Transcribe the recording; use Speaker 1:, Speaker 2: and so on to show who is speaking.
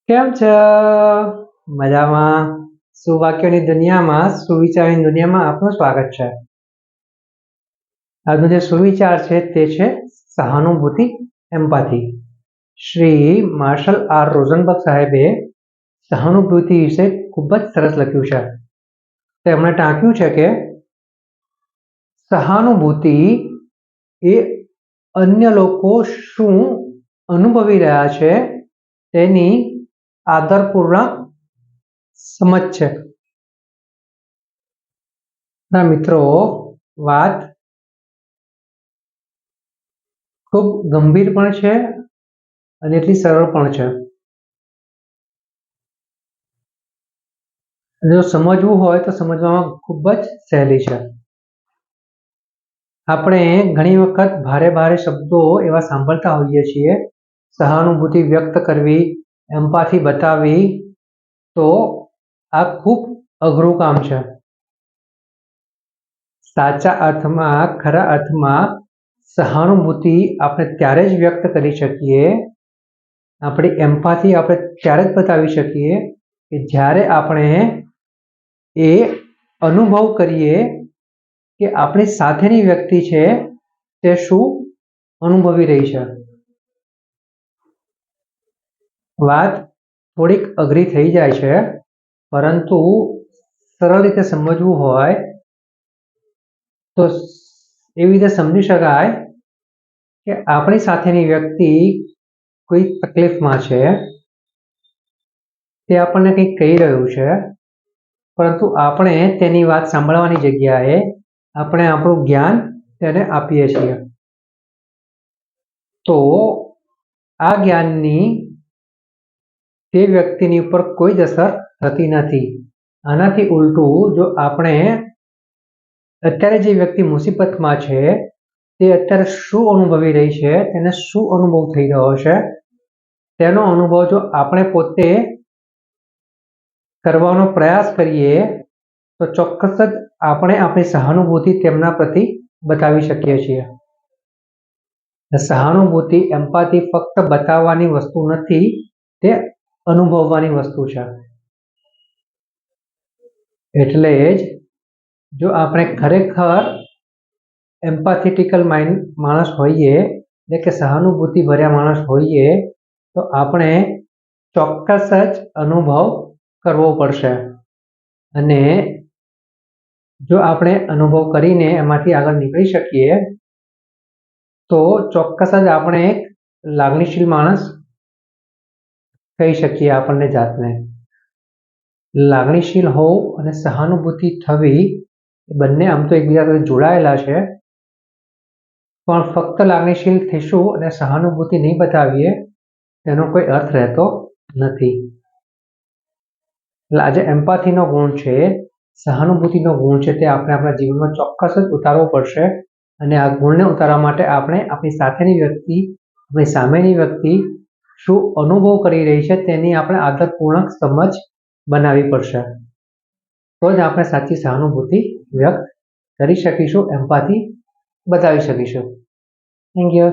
Speaker 1: કેમ છો? મજામાં? સુવાક્યોની દુનિયામાં, સુવિચારની દુનિયામાં આપનું સ્વાગત છે. આજનો જે સુવિચાર છે તે છે સહાનુભૂતિ, એમ્પાથી. શ્રી માર્શલ આર રોઝનબર્ગ સાહેબે સહાનુભૂતિ વિશે ખૂબ જ સરસ લખ્યું છે. તેમણે ટાંક્યું છે કે સહાનુભૂતિ એ અન્ય લોકો શું અનુભવી રહ્યા છે તેની આદરપૂર્વક સમજ છે. ના મિત્રો, વાત ખૂબ ગંભીર પણ છે અને એટલી સરળ પણ છે. જો સમજવું હોય તો સમજવામાં ખૂબ જ સહેલી છે. આપણે ઘણી વખત ભારે ભારે શબ્દો એવા સાંભળતા હોઈએ છીએ, સહાનુભૂતિ વ્યક્ત કરવી, એમ્પાથી બતાવવી, તો આ ખૂબ અઘરું કામ છે. સાચા અર્થમાં, ખરા અર્થમાં સહાનુભૂતિ આપણે ત્યારે જ વ્યક્ત કરી શકીએ, આપણી એમ્પાથી આપણે ત્યારે જ બતાવી શકીએ કે જ્યારે આપણે એ અનુભવ કરીએ કે આપણી સાથેની વ્યક્તિ છે તે શું અનુભવી રહી છે. વાત થોડીક અઘરી થઈ જાય છે, પરંતુ સરળ રીતે સમજવું હોય તો એવી રીતે સમજી શકાય કે આપણી સાથેની વ્યક્તિ કોઈ તકલીફમાં છે, તે આપણને કંઈક કહી રહ્યું છે, પરંતુ આપણે તેની વાત સાંભળવાની જગ્યાએ આપણે આપણું જ્ઞાન તેને આપીએ છીએ. તો આ જ્ઞાનની તે વ્યક્તિની ઉપર કોઈ જ અસર થતી નથી. આનાથી ઉલટું, જો આપણે અત્યારે જે વ્યક્તિ મુસીબતમાં છે તે અત્યારે શું અનુભવી રહી છે, તેને શું અનુભવ થઈ રહ્યો છે, તેનો અનુભવ જો આપણે પોતે કરવાનો પ્રયાસ કરીએ તો ચોક્કસ જ આપણે આપણી સહાનુભૂતિ તેમના પ્રતિ બતાવી શકીએ છીએ. સહાનુભૂતિ, એમ્પાથી ફક્ત બતાવવાની વસ્તુ નથી, તે અનુભવવાની વસ્તુ છે. એટલે જ જો આપણે ખરેખર એમ્પાથેટિકલ માણસ હોઈએ, એટલે કે સહાનુભૂતિ ભર્યા માણસ હોઈએ, તો આપણે ચોક્કસ જ અનુભવ કરવો પડશે. અને જો આપણે અનુભવ કરીને એમાંથી આગળ નીકળી શકીએ તો ચોક્કસ જ આપણે એક લાગણીશીલ માણસ કહી શકીએ આપણને જાતને. લાગણીશીલ હોવું અને સહાનુભૂતિ થવી એ બંને આમ તો એકબીજા સાથે જોડાયેલા છે, પણ ફક્ત લાગણીશીલ થઈશું અને સહાનુભૂતિ નહીં બતાવીએ તેનો કોઈ અર્થ રહેતો નથી. એટલે આજે એમ્પાથીનો ગુણ છે, સહાનુભૂતિનો ગુણ છે, તે આપણે આપણા જીવનમાં ચોક્કસ જ ઉતારવો પડશે. અને આ ગુણને ઉતારવા માટે આપણે આપણી સાથેની વ્યક્તિ, આપણી સામેની વ્યક્તિ શું અનુભવ કરી રહી છે તેની આપણે આદરપૂર્વક સમજ બનાવવી પડશે. તો જ આપણે સાચી સહાનુભૂતિ વ્યક્ત કરી શકીશું, એમ્પાથી બતાવી શકીશું. Thank you.